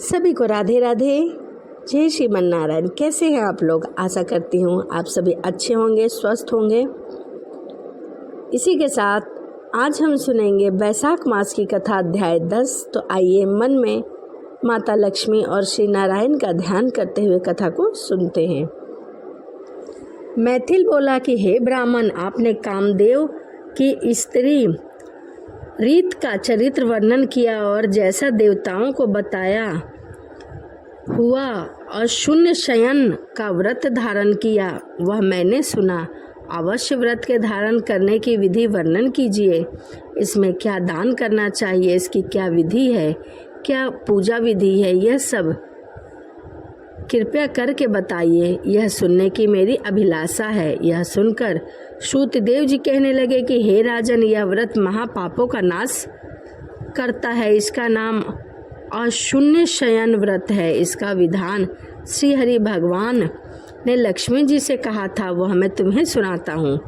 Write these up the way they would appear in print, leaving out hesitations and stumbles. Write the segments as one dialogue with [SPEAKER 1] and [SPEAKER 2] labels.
[SPEAKER 1] सभी को राधे राधे। जय श्रीमन नारायण। कैसे हैं आप लोग? आशा करती हूँ आप सभी अच्छे होंगे, स्वस्थ होंगे। इसी के साथ आज हम सुनेंगे बैसाख मास की कथा अध्याय 10। तो आइए मन में माता लक्ष्मी और श्री नारायण का ध्यान करते हुए कथा को सुनते हैं। मैथिल बोला कि हे ब्राह्मण, आपने कामदेव की स्त्री रीत का चरित्र वर्णन किया और जैसा देवताओं को बताया हुआ और शून्य शयन का व्रत धारण किया वह मैंने सुना। अवश्य व्रत के धारण करने की विधि वर्णन कीजिए। इसमें क्या दान करना चाहिए, इसकी क्या विधि है, क्या पूजा विधि है, यह सब कृपया करके बताइए। यह सुनने की मेरी अभिलाषा है। यह सुनकर सूतदेव जी कहने लगे कि हे राजन, यह व्रत महापापों का नाश करता है। इसका नाम अशून्य शयन व्रत है। इसका विधान श्री हरि भगवान ने लक्ष्मी जी से कहा था, वह मैं तुम्हें सुनाता हूँ।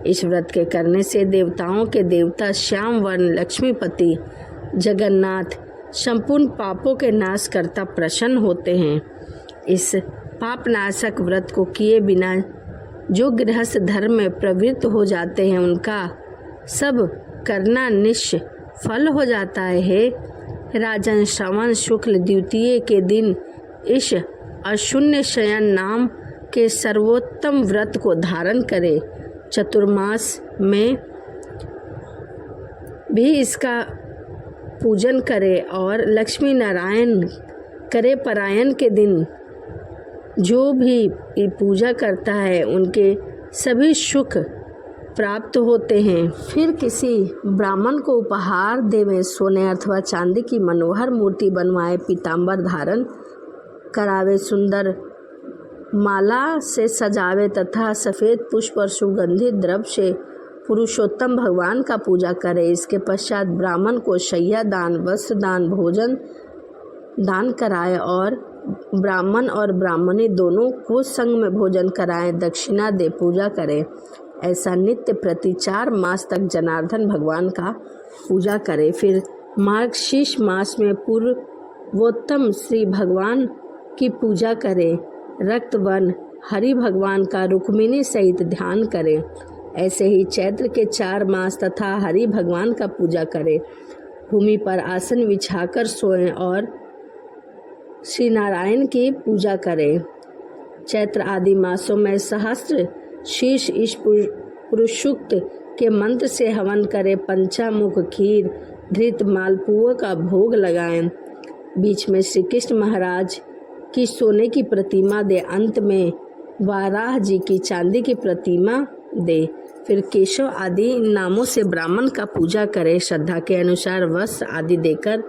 [SPEAKER 1] इस व्रत के करने से देवताओं के देवता श्याम वर्ण लक्ष्मीपति जगन्नाथ संपूर्ण पापों के नाश करता प्रसन्न होते हैं। इस पापनाशक व्रत को किए बिना जो गृहस्थ धर्म में प्रवृत्त हो जाते हैं उनका सब करना निष्फल हो जाता है। हे राजन, श्रवण शुक्ल द्वितीय के दिन इस अशून्य शयन नाम के सर्वोत्तम व्रत को धारण करे। चतुर्मास में भी इसका पूजन करे और लक्ष्मी नारायण करे परायण के दिन जो भी पूजा करता है उनके सभी सुख प्राप्त होते हैं। फिर किसी ब्राह्मण को उपहार देवे, सोने अथवा चांदी की मनोहर मूर्ति बनवाए, पीताम्बर धारण करावे, सुंदर माला से सजावे तथा सफ़ेद पुष्प और सुगंधित द्रव्य से पुरुषोत्तम भगवान का पूजा करे। इसके पश्चात ब्राह्मण को शय्या दान, वस्त्र दान, भोजन दान कराए और ब्राह्मण और ब्राह्मणी दोनों को संग में भोजन कराएं, दक्षिणा दे पूजा करें। ऐसा नित्य प्रति 4 मास तक जनार्दन भगवान का पूजा करें। फिर मार्गशीर्ष मास में पूर्वोत्तम श्री भगवान की पूजा करें। रक्तवन हरि भगवान का रुक्मिणी सहित ध्यान करें। ऐसे ही चैत्र के 4 मास तथा हरि भगवान का पूजा करें। भूमि पर आसन बिछाकर सोएं और श्री नारायण की पूजा करें। चैत्र आदि मासों में सहस्त्र शीर्ष इस पुरुषुक्त के मंत्र से हवन करें। पंचामुख खीर धृत मालपुआ का भोग लगाएं। बीच में श्री कृष्ण महाराज की सोने की प्रतिमा दे, अंत में वाराह जी की चांदी की प्रतिमा दे। फिर केशव आदि नामों से ब्राह्मण का पूजा करें। श्रद्धा के अनुसार वस्त्र आदि देकर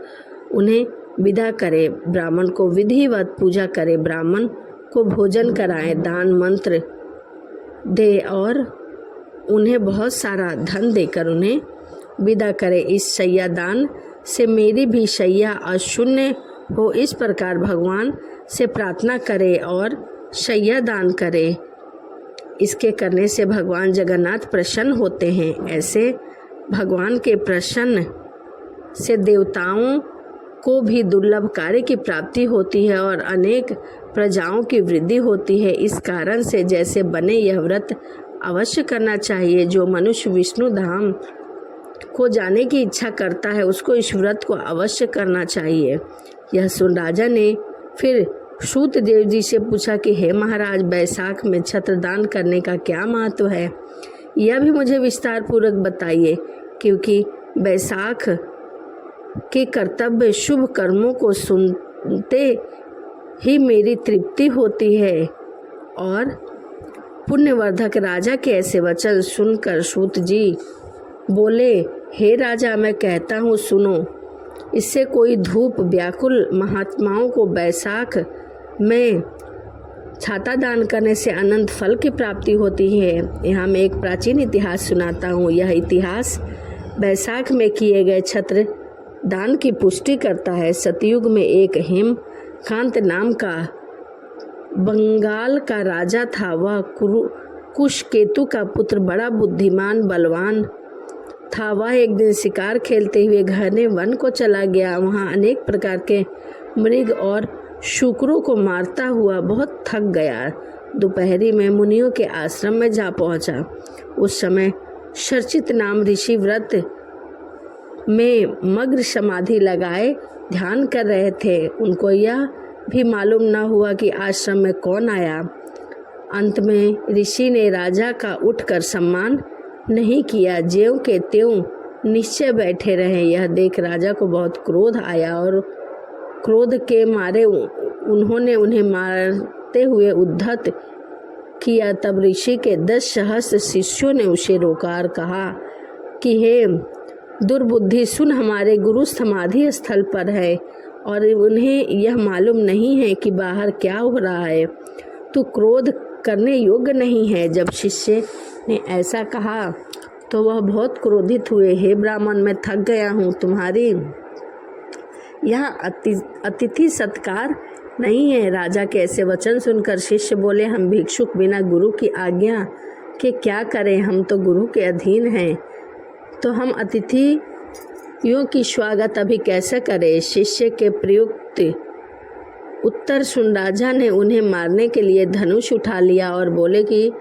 [SPEAKER 1] उन्हें विदा करे। ब्राह्मण को विधिवत पूजा करे। ब्राह्मण को भोजन कराए, दान मंत्र दे और उन्हें बहुत सारा धन देकर उन्हें विदा करे। इस शय्या दान से मेरी भी शय्या अशून्य हो, इस प्रकार भगवान से प्रार्थना करे और शय्या दान करे। इसके करने से भगवान जगन्नाथ प्रसन्न होते हैं। ऐसे भगवान के प्रसन्न से देवताओं को भी दुर्लभ कार्य की प्राप्ति होती है और अनेक प्रजाओं की वृद्धि होती है। इस कारण से जैसे बने यह व्रत अवश्य करना चाहिए। जो मनुष्य विष्णु धाम को जाने की इच्छा करता है उसको इस व्रत को अवश्य करना चाहिए। यह सुन राजा ने फिर सूतदेव जी से पूछा कि हे महाराज, बैसाख में छत्रदान करने का क्या महत्व है, यह भी मुझे विस्तार पूर्वक बताइए, क्योंकि बैसाख के कर्तव्य शुभ कर्मों को सुनते ही मेरी तृप्ति होती है। और पुण्यवर्धक राजा के ऐसे वचन सुनकर सूत जी बोले, हे राजा, मैं कहता हूँ सुनो। इससे कोई धूप व्याकुल महात्माओं को बैसाख में छाता दान करने से अनंत फल की प्राप्ति होती है। यहाँ मैं एक प्राचीन इतिहास सुनाता हूँ। यह इतिहास बैसाख में किए गए छत्र दान की पुष्टि करता है। सतयुग में एक हेमकांत नाम का बंगाल का राजा था। वह कुशकेतु का पुत्र बड़ा बुद्धिमान बलवान था। वह एक दिन शिकार खेलते हुए घने वन को चला गया। वहाँ अनेक प्रकार के मृग और शुकरों को मारता हुआ बहुत थक गया। दोपहरी में मुनियों के आश्रम में जा पहुंचा। उस समय शर्चित नाम ऋषि व्रत में मग्न समाधि लगाए ध्यान कर रहे थे। उनको यह भी मालूम न हुआ कि आश्रम में कौन आया। अंत में ऋषि ने राजा का उठकर सम्मान नहीं किया, ज्यों के त्यों निश्चय बैठे रहे। यह देख राजा को बहुत क्रोध आया और क्रोध के मारे उन्होंने उन्हें मारते हुए उद्धत किया। तब ऋषि के 10 सहस्त्र शिष्यों ने उसे रोका और कहा कि हे दुर्बुद्धि, सुन, हमारे गुरु समाधि स्थल पर है और उन्हें यह मालूम नहीं है कि बाहर क्या हो रहा है। तू क्रोध करने योग्य नहीं है। जब शिष्य ने ऐसा कहा तो वह बहुत क्रोधित हुए। हे ब्राह्मण, मैं थक गया हूँ, तुम्हारी यहाँ अतिथि सत्कार नहीं है। राजा के ऐसे वचन सुनकर शिष्य बोले, हम भिक्षुक बिना गुरु की आज्ञा के क्या करें? हम तो गुरु के अधीन हैं, तो हम अतिथियों की स्वागत अभी कैसे करें? शिष्य के प्रयुक्त उत्तर सुन राजा ने उन्हें मारने के लिए धनुष उठा लिया और बोले कि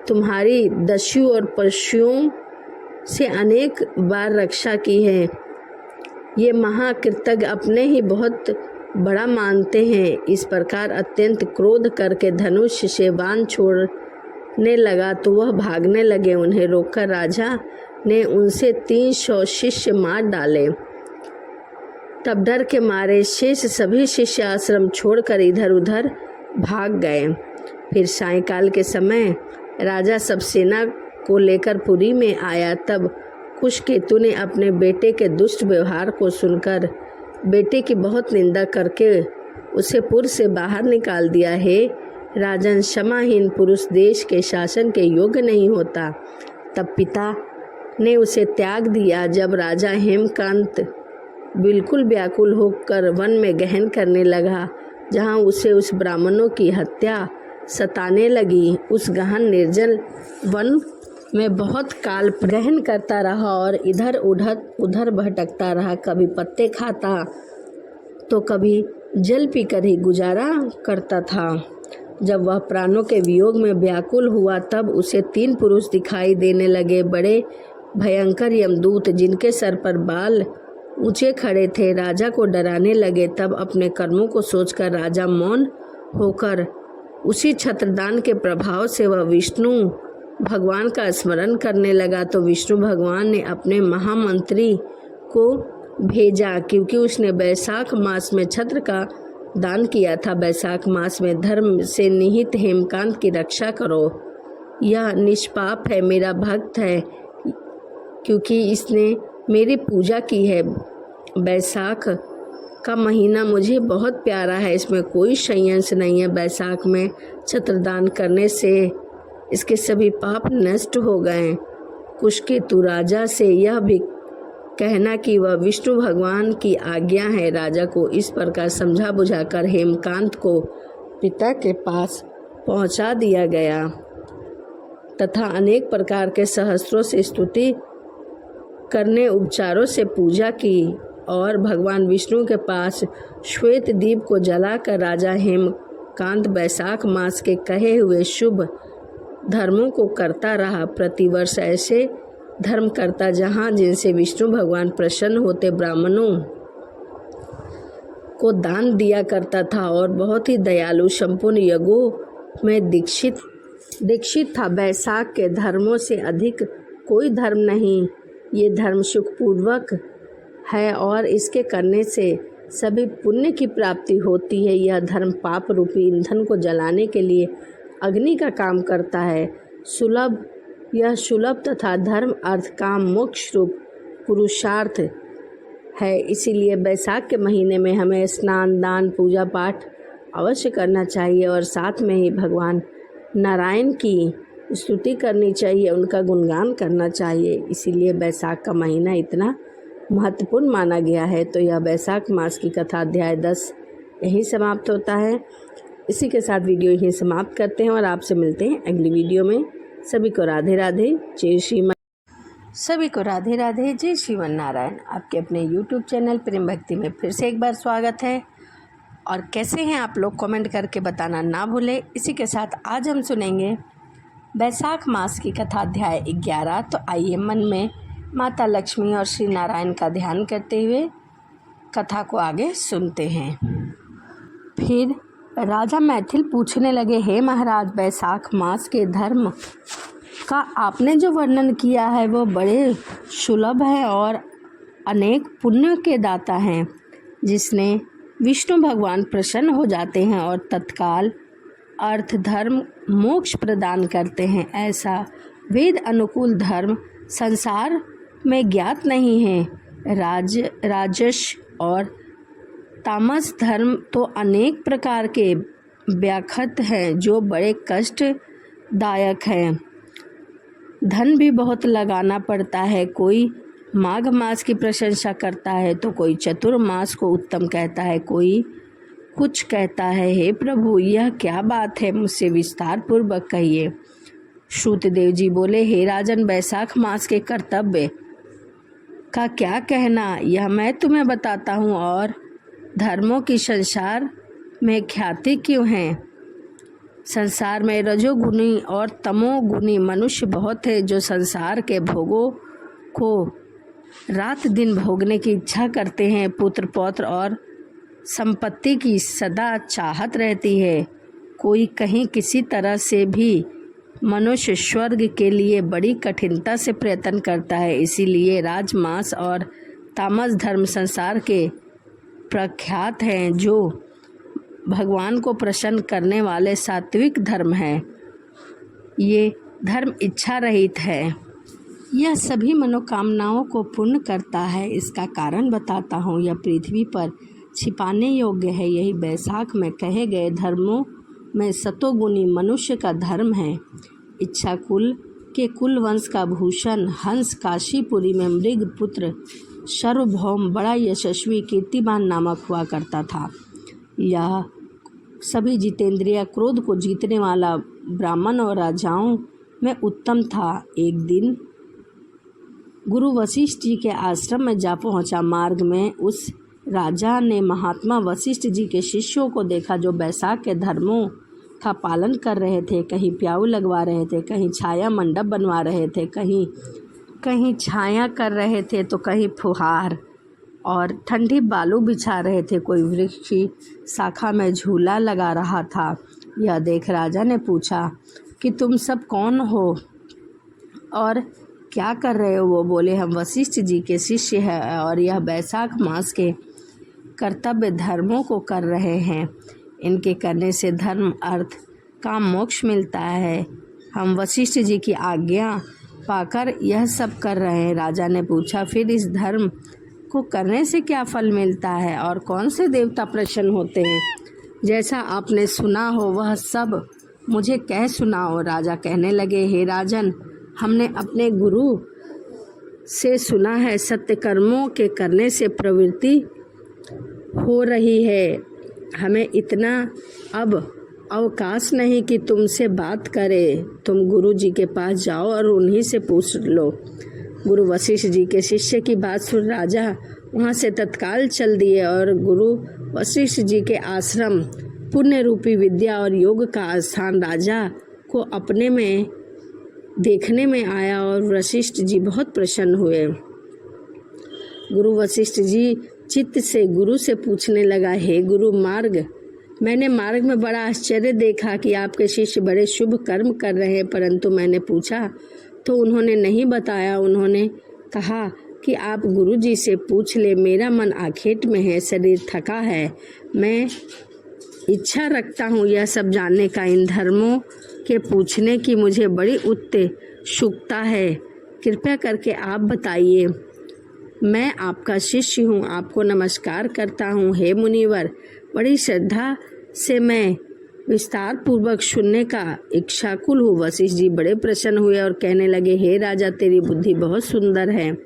[SPEAKER 1] तुम्हारी दस्युओं और पशुओं से अनेक बार रक्षा की है। ये महाकृतज्ञ अपने ही बहुत बड़ा मानते हैं। इस प्रकार अत्यंत क्रोध करके धनुष से बाण छोड़ने लगा तो वह भागने लगे। उन्हें रोककर राजा ने उनसे 300 शिष्य मार डाले। तब डर के मारे शेष सभी शिष्य आश्रम छोड़कर इधर उधर भाग गए। फिर सायंकाल के समय राजा सब सेना को लेकर पुरी में आया। तब कुशकेतु ने अपने बेटे के दुष्ट व्यवहार को सुनकर बेटे की बहुत निंदा करके उसे पुर से बाहर निकाल दिया। हे राजन, क्षमाहीन पुरुष देश के शासन के योग्य नहीं होता। तब पिता ने उसे त्याग दिया। जब राजा हेमकांत बिल्कुल व्याकुल होकर वन में गहन करने लगा, जहाँ उसे उस ब्राह्मणों की हत्या सताने लगी, उस गहन निर्जल वन में बहुत काल गहन करता रहा और इधर उधर भटकता रहा। कभी पत्ते खाता तो कभी जल पीकर ही गुजारा करता था। जब वह प्राणों के वियोग में व्याकुल हुआ तब उसे 3 पुरुष दिखाई देने लगे, बड़े भयंकर यमदूत, जिनके सर पर बाल ऊंचे खड़े थे। राजा को डराने लगे। तब अपने कर्मों को सोचकर राजा मौन होकर उसी छत्रदान के प्रभाव से वह विष्णु भगवान का स्मरण करने लगा। तो विष्णु भगवान ने अपने महामंत्री को भेजा, क्योंकि उसने बैसाख मास में छत्र का दान किया था। बैसाख मास में धर्म से निहित हेमकांत की रक्षा करो। यह निष्पाप है, मेरा भक्त है, क्योंकि इसने मेरी पूजा की है। बैसाख का महीना मुझे बहुत प्यारा है, इसमें कोई संयंत्र नहीं है। बैसाख में छत्रदान करने से इसके सभी पाप नष्ट हो गए। कुशकेतु, राजा से यह भी कहना कि वह विष्णु भगवान की आज्ञा है। राजा को इस प्रकार समझा बुझाकर हेमकांत को पिता के पास पहुंचा दिया गया तथा अनेक प्रकार के सहस्त्रों से स्तुति करने उपचारों से पूजा की और भगवान विष्णु के पास श्वेत दीप को जलाकर राजा हेमकांत बैसाख मास के कहे हुए शुभ धर्मों को करता रहा। प्रतिवर्ष ऐसे धर्म करता जहाँ जिनसे विष्णु भगवान प्रसन्न होते ब्राह्मणों को दान दिया करता था और बहुत ही दयालु संपूर्ण यज्ञों में दीक्षित था। बैसाख के धर्मों से अधिक कोई धर्म नहीं। ये धर्म सुखपूर्वक है और इसके करने से सभी पुण्य की प्राप्ति होती है। यह धर्म पाप रूपी ईंधन को जलाने के लिए अग्नि का काम करता है। यह सुलभ तथा धर्म, अर्थ, काम, मोक्ष रूप पुरुषार्थ है। इसीलिए बैसाख के महीने में हमें स्नान, दान, पूजा पाठ अवश्य करना चाहिए और साथ में ही भगवान नारायण की स्तुति करनी चाहिए, उनका गुणगान करना चाहिए। इसीलिए बैसाख का महीना इतना महत्वपूर्ण माना गया है। तो यह बैसाख मास की कथा अध्याय 10 यहीं समाप्त होता है। इसी के साथ वीडियो यहीं समाप्त करते हैं और आपसे मिलते हैं अगली वीडियो में। सभी को राधे राधे, जय श्री सभी को राधे राधे, जय श्रीमन नारायण। आपके अपने YouTube चैनल प्रेम भक्ति में फिर से एक बार स्वागत है। और कैसे हैं आप लोग, कमेंट करके बताना ना भूलें। इसी के साथ आज हम सुनेंगे बैसाख मास की कथा अध्याय 11। तो आइए मन में माता लक्ष्मी और श्री नारायण का ध्यान करते हुए कथा को आगे सुनते हैं। फिर राजा मैथिल पूछने लगे, हे महाराज, बैसाख मास के धर्म का आपने जो वर्णन किया है वो बड़े सुलभ है और अनेक पुण्य के दाता हैं, जिसने विष्णु भगवान प्रसन्न हो जाते हैं और तत्काल अर्थ धर्म मोक्ष प्रदान करते हैं। ऐसा वेद अनुकूल धर्म संसार में ज्ञात नहीं है। राजस और तामस धर्म तो अनेक प्रकार के व्याख्यात हैं जो बड़े कष्टदायक हैं। धन भी बहुत लगाना पड़ता है। कोई माघ मास की प्रशंसा करता है तो कोई चतुर्मास को उत्तम कहता है, कोई कुछ कहता है। हे प्रभु, यह क्या बात है, मुझसे विस्तार पूर्वक कहिए। श्रुतदेव जी बोले, हे राजन, बैसाख मास के कर्तव्य का क्या कहना, यह मैं तुम्हें बताता हूँ। और धर्मों की संसार में ख्याति क्यों है। संसार में रजोगुणी और तमोगुणी मनुष्य बहुत है, जो संसार के भोगों को रात दिन भोगने की इच्छा करते हैं। पुत्र पौत्र और संपत्ति की सदा चाहत रहती है। कोई कहीं किसी तरह से भी मनुष्य स्वर्ग के लिए बड़ी कठिनता से प्रयत्न करता है। इसीलिए राजमास और तामस धर्म संसार के प्रख्यात हैं, जो भगवान को प्रसन्न करने वाले सात्विक धर्म है। ये धर्म इच्छा रहित है। यह सभी मनोकामनाओं को पूर्ण करता है। इसका कारण बताता हूँ। यह पृथ्वी पर छिपाने योग्य है। यही बैसाख में कहे गए धर्मों में सतोगुणी मनुष्य का धर्म है। इच्छा कुल के कुल वंश का भूषण हंस काशीपुरी में मृग पुत्र सार्वभौम बड़ा यशस्वी कीर्तिमान नामक हुआ करता था। यह सभी जितेंद्रिय क्रोध को जीतने वाला ब्राह्मण और राजाओं में उत्तम था। एक दिन गुरु वशिष्ठ जी के आश्रम में जा पहुंचा। मार्ग में उस राजा ने महात्मा वशिष्ठ जी के शिष्यों को देखा, जो बैसाख के धर्मों का पालन कर रहे थे। कहीं प्याऊ लगवा रहे थे, कहीं छाया मंडप बनवा रहे थे, कहीं छाया कर रहे थे तो कहीं फुहार और ठंडी बालू बिछा रहे थे। कोई वृक्ष की शाखा में झूला लगा रहा था। यह देख राजा ने पूछा कि तुम सब कौन हो और क्या कर रहे हो। वो बोले, हम वशिष्ठ जी के शिष्य हैं और यह बैसाख मास के कर्तव्य धर्मों को कर रहे हैं। इनके करने से धर्म अर्थ काम मोक्ष मिलता है। हम वशिष्ठ जी की आज्ञा पाकर यह सब कर रहे हैं। राजा ने पूछा, फिर इस धर्म को करने से क्या फल मिलता है और कौन से देवता प्रसन्न होते हैं। जैसा आपने सुना हो वह सब मुझे कह सुनाओ। राजा कहने लगे, हे राजन, हमने अपने गुरु से सुना है, सत्य कर्मों के करने से प्रवृत्ति हो रही है। हमें इतना अब अवकाश नहीं कि तुमसे बात करें। तुम गुरु जी के पास जाओ और उन्हीं से पूछ लो। गुरु वशिष्ठ जी के शिष्य की बात सुन राजा वहाँ से तत्काल चल दिए और गुरु वशिष्ठ जी के आश्रम पुण्य रूपी विद्या और योग का स्थान राजा को अपने में देखने में आया और वशिष्ठ जी बहुत प्रसन्न हुए। गुरु वशिष्ठ जी चित्त से गुरु से पूछने लगा, हे गुरु, मैंने मार्ग में बड़ा आश्चर्य देखा कि आपके शिष्य बड़े शुभ कर्म कर रहे हैं, परंतु मैंने पूछा तो उन्होंने नहीं बताया। उन्होंने कहा कि आप गुरु जी से पूछ ले। मेरा मन आखेट में है, शरीर थका है। मैं इच्छा रखता हूँ यह सब जानने का। इन धर्मों के पूछने की मुझे बड़ी उत्सुकता है। कृपया करके आप बताइए। मैं आपका शिष्य हूँ, आपको नमस्कार करता हूँ। हे मुनिवर, बड़ी श्रद्धा से मैं विस्तार पूर्वक सुनने का इच्छाकुल हूँ। वशिष्ठ जी बड़े प्रसन्न हुए और कहने लगे, हे राजा, तेरी बुद्धि बहुत सुंदर है।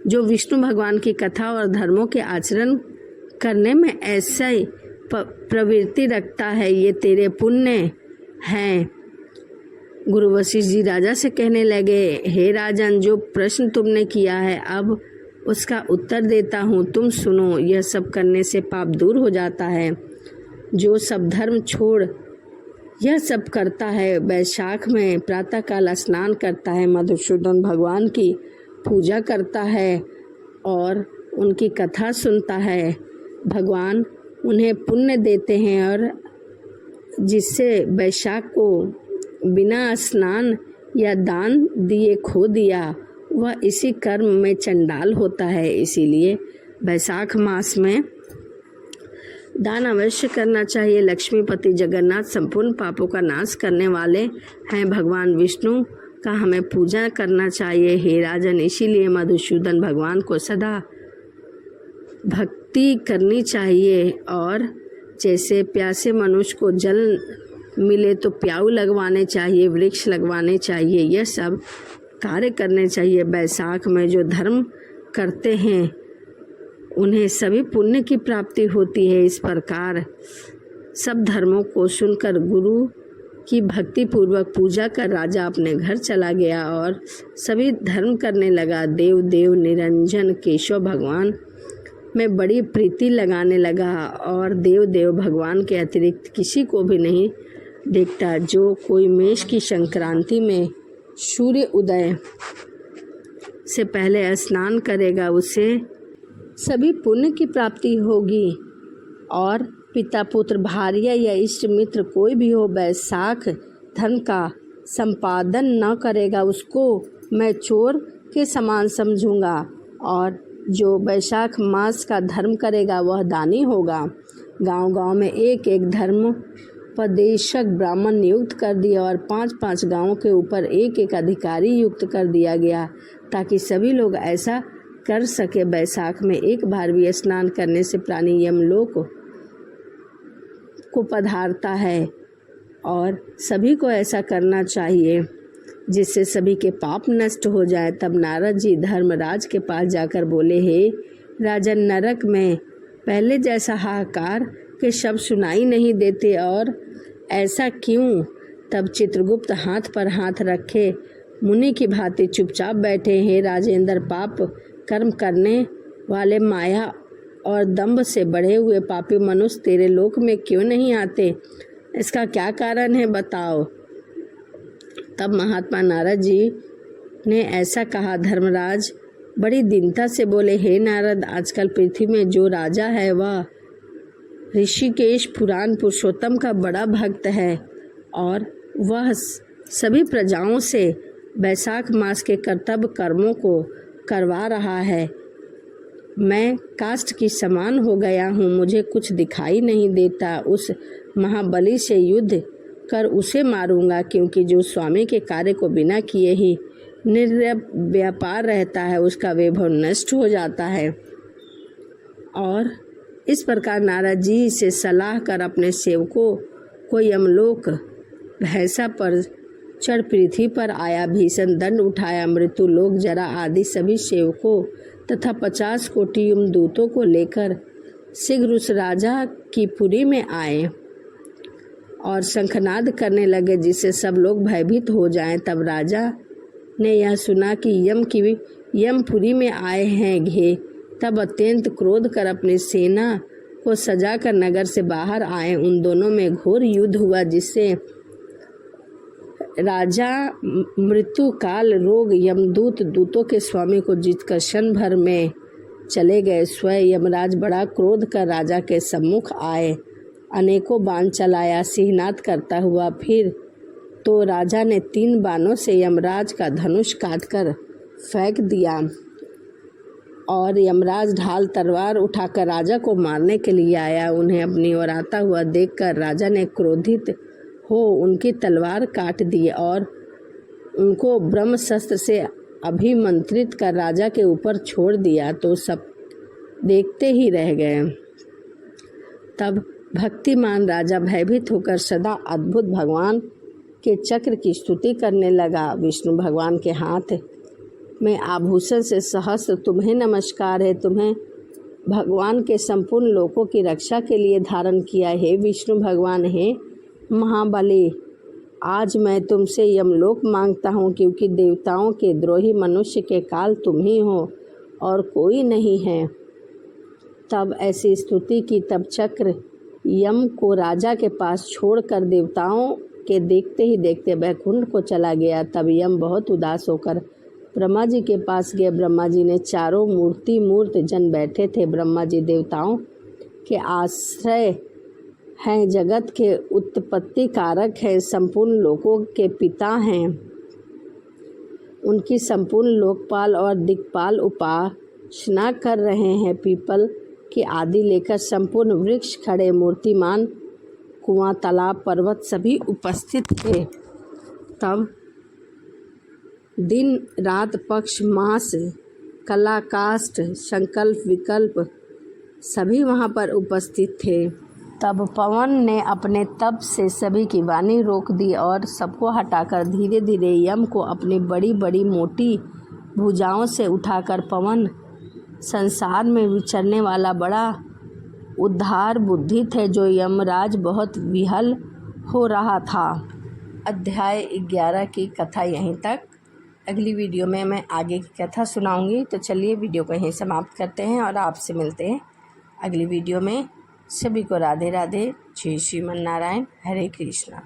[SPEAKER 1] जो विष्णु भगवान की कथा और धर्मों के आचरण करने में ऐसा प्रवृत्ति रखता है, ये तेरे पुण्य हैं। गुरु वशिष्ठ जी राजा से कहने लगे, हे राजन, जो प्रश्न तुमने किया है अब उसका उत्तर देता हूँ, तुम सुनो। यह सब करने से पाप दूर हो जाता है। जो सब धर्म छोड़ यह सब करता है, वैशाख में प्रातःकाल स्नान करता है, मधुसूदन भगवान की पूजा करता है और उनकी कथा सुनता है, भगवान उन्हें पुण्य देते हैं। और जिससे वैशाख को बिना स्नान या दान दिए खो दिया, वह इसी कर्म में चंडाल होता है। इसीलिए वैशाख मास में दान अवश्य करना चाहिए। लक्ष्मीपति जगन्नाथ संपूर्ण पापों का नाश करने वाले हैं। भगवान विष्णु का हमें पूजा करना चाहिए हे राजन। इसीलिए मधुसूदन भगवान को सदा भक्ति करनी चाहिए। और जैसे प्यासे मनुष्य को जल मिले तो प्याऊ लगवाने चाहिए, वृक्ष लगवाने चाहिए, यह सब कार्य करने चाहिए। वैशाख में जो धर्म करते हैं उन्हें सभी पुण्य की प्राप्ति होती है। इस प्रकार सब धर्मों को सुनकर गुरु की भक्ति पूर्वक पूजा कर राजा अपने घर चला गया और सभी धर्म करने लगा। देव देव निरंजन केशव भगवान में बड़ी प्रीति लगाने लगा और देव देव भगवान के अतिरिक्त किसी को भी नहीं देखता। जो कोई मेष की संक्रांति में सूर्य उदय से पहले स्नान करेगा उसे सभी पुण्य की प्राप्ति होगी। और पिता पुत्र भार्या या इष्ट मित्र कोई भी हो, वैशाख धर्म का संपादन न करेगा उसको मैं चोर के समान समझूंगा। और जो वैशाख मास का धर्म करेगा वह दानी होगा। गांव-गांव में एक एक धर्मोपदेशक ब्राह्मण नियुक्त कर दिया और 5-5 गांवों के ऊपर एक एक अधिकारी युक्त कर दिया गया, ताकि सभी लोग ऐसा कर सके। वैशाख में एक बार भी स्नान करने से प्राणी यमलोक को पधारता है और सभी को ऐसा करना चाहिए जिससे सभी के पाप नष्ट हो जाए। तब नारद जी धर्मराज के पास जाकर बोले, हे राजन, नरक में पहले जैसा हाहाकार के शब्द सुनाई नहीं देते और ऐसा क्यों? तब चित्रगुप्त हाथ पर हाथ रखे मुनि की भांति चुपचाप बैठे। हे राजेंद्र, पाप कर्म करने वाले माया और दंभ से बढ़े हुए पापी मनुष्य तेरे लोक में क्यों नहीं आते? इसका क्या कारण है, बताओ। तब महात्मा नारद जी ने ऐसा कहा। धर्मराज बड़ी दीनता से बोले, हे नारद, आजकल पृथ्वी में जो राजा है वह ऋषिकेश पुराण पुरुषोत्तम का बड़ा भक्त है और वह सभी प्रजाओं से वैशाख मास के कर्तव्य कर्मों को करवा रहा है। मैं काष्ठ की समान हो गया हूँ, मुझे कुछ दिखाई नहीं देता। उस महाबली से युद्ध कर उसे मारूंगा, क्योंकि जो स्वामी के कार्य को बिना किए ही निर्व्यापार रहता है उसका वैभव नष्ट हो जाता है। और इस प्रकार नारद जी से सलाह कर अपने सेवकों को यमलोक भैंसा पर चढ़ पृथ्वी पर आया, भीषण दंड उठाया, मृत्यु लोक जरा आदि सभी सेवकों तथा 50 कोटि यमदूतों को लेकर शीघ्र उस राजा की पुरी में आए और शंखनाद करने लगे, जिससे सब लोग भयभीत हो जाएं। तब राजा ने यह सुना कि यमपुरी में आए हैं घे, तब अत्यंत क्रोध कर अपनी सेना को सजाकर नगर से बाहर आए। उन दोनों में घोर युद्ध हुआ, जिससे राजा मृत्यु काल रोग यमदूत दूतों के स्वामी को जीतकर क्षण भर में चले गए। स्वयं यमराज बड़ा क्रोध कर राजा के सम्मुख आए, अनेकों बाण चलाया सिंहनाद करता हुआ। फिर तो राजा ने 3 बाणों से यमराज का धनुष काटकर फेंक दिया और यमराज ढाल तलवार उठाकर राजा को मारने के लिए आया। उन्हें अपनी ओर आता हुआ देखकर राजा ने क्रोधित हो उनकी तलवार काट दी और उनको ब्रह्मशस्त्र से अभिमंत्रित कर राजा के ऊपर छोड़ दिया, तो सब देखते ही रह गए। तब भक्तिमान राजा भयभीत होकर सदा अद्भुत भगवान के चक्र की स्तुति करने लगा। विष्णु भगवान के हाथ में आभूषण से सहस्त्र तुम्हें नमस्कार है, तुम्हें भगवान के संपूर्ण लोकों की रक्षा के लिए धारण किया है। विष्णु भगवान है महाबली, आज मैं तुमसे यमलोक मांगता हूँ, क्योंकि देवताओं के द्रोही मनुष्य के काल तुम ही हो और कोई नहीं है। तब ऐसी स्तुति की। तब चक्र यम को राजा के पास छोड़कर देवताओं के देखते ही देखते वैकुंठ को चला गया। तब यम बहुत उदास होकर ब्रह्मा जी के पास गए। ब्रह्मा जी ने चारों मूर्त जन बैठे थे। ब्रह्मा जी देवताओं के आश्रय हैं, जगत के उत्पत्ति कारक हैं, संपूर्ण लोकों के पिता हैं। उनकी संपूर्ण लोकपाल और दिक्पाल उपासना कर रहे हैं। पीपल के आदि लेकर संपूर्ण वृक्ष खड़े, मूर्तिमान, कुआं, तालाब, पर्वत सभी उपस्थित थे। तब दिन रात, पक्ष, मास, कला, काष्ठ, संकल्प, विकल्प सभी वहाँ पर उपस्थित थे। तब पवन ने अपने तप से सभी की वाणी रोक दी और सबको हटाकर धीरे धीरे यम को अपनी बड़ी बड़ी मोटी भुजाओं से उठाकर पवन संसार में विचरने वाला बड़ा उद्धार बुद्धि थे, जो यमराज बहुत विहल हो रहा था। अध्याय 11 की कथा यहीं तक। अगली वीडियो में मैं आगे की कथा सुनाऊंगी। तो चलिए वीडियो को यहीं समाप्त करते हैं और आपसे मिलते हैं अगली वीडियो में। सभी को राधे राधे। जय श्रीमन नारायण। हरे कृष्णा।